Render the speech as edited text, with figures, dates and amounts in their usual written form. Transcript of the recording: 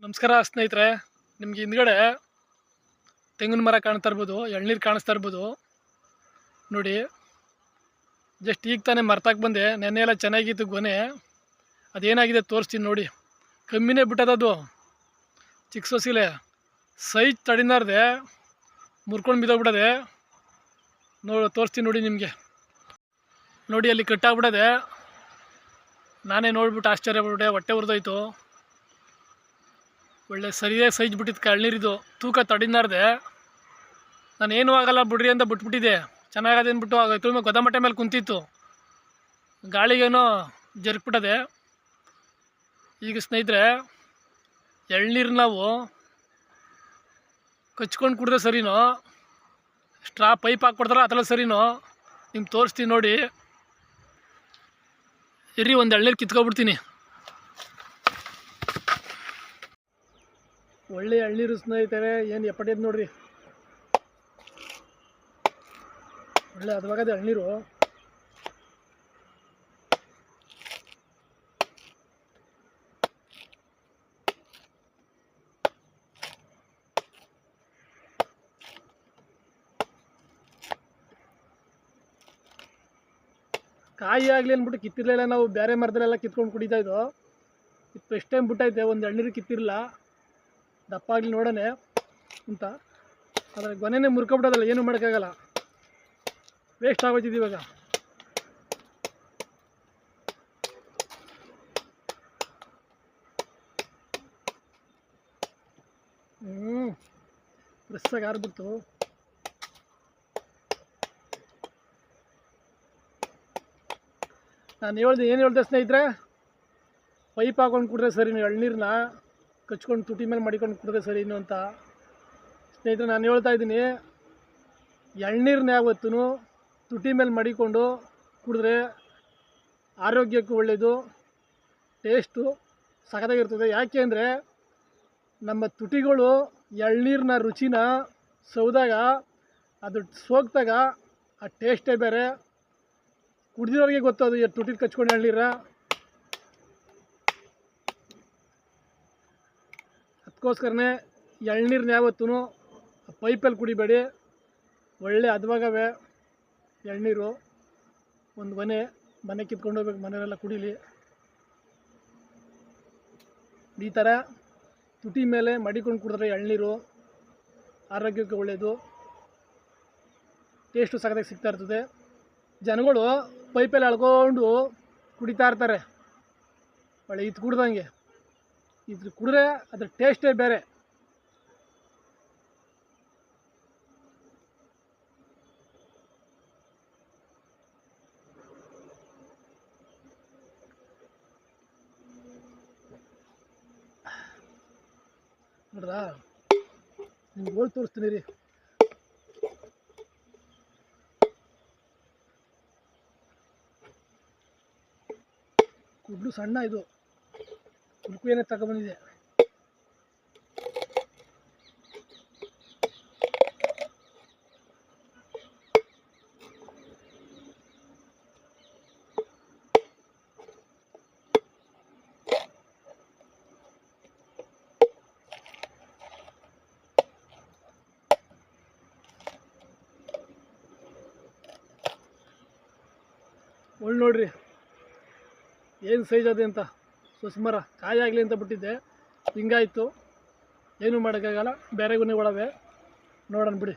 ನಮಸ್ಕಾರ ಸ್ನೇಹಿತರೆ, ನಿಮಗೆ ಹಿಂದ್ಗಡೆ ತೆಂಗಿನ ಮರ ಕಾಣ್ತಾ ಇರ್ಬೋದು, ಎಳ್ನೀರು ಕಾಣಿಸ್ತಾ ಇರ್ಬೋದು ನೋಡಿ. ಜಸ್ಟ್ ಈಗ ತಾನೇ ಮರ್ತಾಕ್ ಬಂದೆ. ನೆನ್ನೆ ಎಲ್ಲ ಚೆನ್ನಾಗಿತ್ತು ಗೊನೆ, ಅದೇನಾಗಿದೆ ತೋರಿಸ್ತೀನಿ ನೋಡಿ. ಕಮ್ಮಿನೇ ಬಿಟ್ಟದದು, ಚಿಕ್ಕ ಸೊಸಿಲೆ ಸೈಜ್ ತಡಿನಾರ್ದೆ ಮುರ್ಕೊಂಡು ಬಿದ್ದೋಗ್ಬಿಡದೆ. ತೋರಿಸ್ತೀನಿ ನೋಡಿ ನಿಮಗೆ. ನೋಡಿ ಅಲ್ಲಿ ಕಟ್ಟಾಗ್ಬಿಡದೆ. ನಾನೇ ನೋಡ್ಬಿಟ್ಟು ಆಶ್ಚರ್ಯ ಪಡ್ಬಿಟ್ಟೆ, ಹೊಟ್ಟೆ ಉರಿದೋಯ್ತು. ಒಳ್ಳೆ ಸರಿಯಾಗಿ ಸೈಜ್ ಬಿಟ್ಟಿದ್ದು ಎಳ್ನೀರಿದು, ತೂಕ ತಡಿನಾರ್ದೆ. ನಾನು ಏನೂ ಆಗಲ್ಲ ಬಿಡ್ರಿ ಅಂತ ಬಿಟ್ಬಿಟ್ಟಿದ್ದೆ. ಚೆನ್ನಾಗದೆ ಅಂದ್ಬಿಟ್ಟು ಆಗೋಯ್ತು. ಗೊದಮಟ್ಟೆ ಮೇಲೆ ಕುಂತಿತ್ತು, ಗಾಳಿಗೇನೋ ಜರ್ಕ್ಬಿಟ್ಟದೆ. ಈಗ ಸ್ನೇಹಿತರೆ, ಎಳ್ನೀರು ನಾವು ಕಚ್ಕೊಂಡು ಕುಡಿದ್ರೆ ಸರಿನೋ, ಸ್ಟ್ರಾ ಪೈಪ್ ಹಾಕ್ಕೊಡ್ತಾರ ಅದೆಲ್ಲ ಸರಿನೋ ನಿಮ್ಗೆ ತೋರಿಸ್ತೀನಿ ನೋಡಿ. ಇರಿ, ಒಂದು ಎಳ್ನೀರು ಕಿತ್ಕೊಬಿಡ್ತೀನಿ. ಒಳ್ಳೆ ಎಳ್ನೀರು ಸ್ನೇಹಿತರೆ, ಏನು ಎಪ್ಪಟ್ಟಿದ್ದು ನೋಡ್ರಿ. ಒಳ್ಳೆ ಅದ್ವಾಗದ ಎಳ್ನೀರು. ಕಾಯಿ ಆಗಲಿ ಅಂದ್ಬಿಟ್ಟು ಕಿತ್ತಿರಲಿಲ್ಲ. ನಾವು ಬೇರೆ ಮರದಲ್ಲೆಲ್ಲ ಕಿತ್ಕೊಂಡು ಕುಡಿತಾ ಇದ್ದೋ. ಇದು ಎಷ್ಟು ಟೈಮ್ ಬಿಟ್ಟೈತೆ, ಒಂದು ಎಳ್ನೀರು ಕಿತ್ತಿರಲಿಲ್ಲ. ದಪ್ಪ ಆಗಲಿ ನೋಡೋಣ ಅಂತ, ಆದರೆ ಗೊನೆನೇ ಮುರ್ಕೊಬಿಡೋದಲ್ಲ, ಏನೂ ಮಾಡೋಕ್ಕಾಗಲ್ಲ. ವೇಸ್ಟ್ ಆಗೋಯ್ತಿದ್ದು ಇವಾಗ. ಫ್ರೆಸ್ಸಾಗಿ ಆರ್ಬಿಡ್ತು. ನಾನು ಏನು ಹೇಳ್ದೆ ಸ್ನೇಹಿತರೆ, ಪೈಪ್ ಹಾಕೊಂಡು ಕುಡಿದ್ರೆ ಸರಿ, ನೀವು ಎಳ್ನೀರನ್ನ ಕಚ್ಕೊಂಡು ತುಟಿ ಮೇಲೆ ಮಾಡಿಕೊಂಡು ಕುಡಿದ್ರೆ ಸರಿನು ಅಂತ. ಸ್ನೇಹಿತರೆ, ನಾನು ಹೇಳ್ತಾ ಇದ್ದೀನಿ, ಎಳ್ನೀರನ್ನ ಯಾವತ್ತೂ ತುಟಿ ಮೇಲೆ ಮಡಿಕೊಂಡು ಕುಡಿದ್ರೆ ಆರೋಗ್ಯಕ್ಕೂ ಒಳ್ಳೆಯದು, ಟೇಸ್ಟು ಸಖತ್ತಾಗಿರ್ತದೆ. ಯಾಕೆ ಅಂದರೆ ನಮ್ಮ ತುಟಿಗಳು ಎಳ್ನೀರನ್ನ ರುಚಿನ ಸೌದಾಗ, ಅದು ಸೋಗ್ದಾಗ ಆ ಟೇಸ್ಟೇ ಬೇರೆ. ಕುಡ್ದಿರೋರಿಗೆ ಗೊತ್ತು ಅದು ತುಟಿಲಿ ಕಚ್ಕೊಂಡು ಎಳ್ನೀರ. ಅದಕ್ಕೋಸ್ಕರನೇ ಎಳ್ನೀರನ್ನ ಯಾವತ್ತೂ ಪೈಪಲ್ಲಿ ಕುಡಿಬೇಡಿ. ಒಳ್ಳೆ ಹದವಾಗವೆ ಎಳ್ನೀರು. ಒಂದು ಮನೆ ಕಿತ್ಕೊಂಡು ಹೋಗ್ಬೇಕು, ಮನೆಯಲ್ಲೆಲ್ಲ ಕುಡೀಲಿ. ಈ ಥರ ತುಟಿ ಮೇಲೆ ಮಡಿಕೊಂಡು ಕುಡಿದ್ರೆ ಎಳ್ನೀರು ಆರೋಗ್ಯಕ್ಕೆ ಒಳ್ಳೆಯದು, ಟೇಸ್ಟು ಸಖತ್ತಾಗಿ ಸಿಗ್ತಾ ಇರ್ತದೆ. ಜನಗಳು ಪೈಪಲ್ಲಿ ಎಳ್ಕೊಂಡು ಕುಡಿತಾ ಇರ್ತಾರೆ, ಒಳ್ಳೆ ಇದು ಕುಡ್ದಂಗೆ. ಇದು ಕುಡಿದ್ರೆ ಅದ್ರ ಟೇಸ್ಟೇ ಬೇರೆ. ನೋಡ್ರಾ, ನಿಮ್ಗೆ ಹೋಗಿ ತೋರಿಸ್ತೀನಿ ರೀ. ಕುಡ್ಲು ಸಣ್ಣ, ಇದು ಉಲ್ಕು ಏನೇ ತಗೊಬಂದಿದೆ. ಒಳ್ಳೆ ನೋಡ್ರಿ ಏನು ಸೈಜ್ ಅದೇ ಅಂತ. ಸೊಸಮರ ಕಾಯಿ ಆಗಲಿ ಅಂತ ಬಿಟ್ಟಿದ್ದೆ, ಹಿಂಗಾಯಿತು. ಏನೂ ಮಾಡೋಕ್ಕಾಗಲ್ಲ, ಬೇರೆ ಗುಣಗಳವೆ. ನೋಡೋಣ ಬಿಡಿ.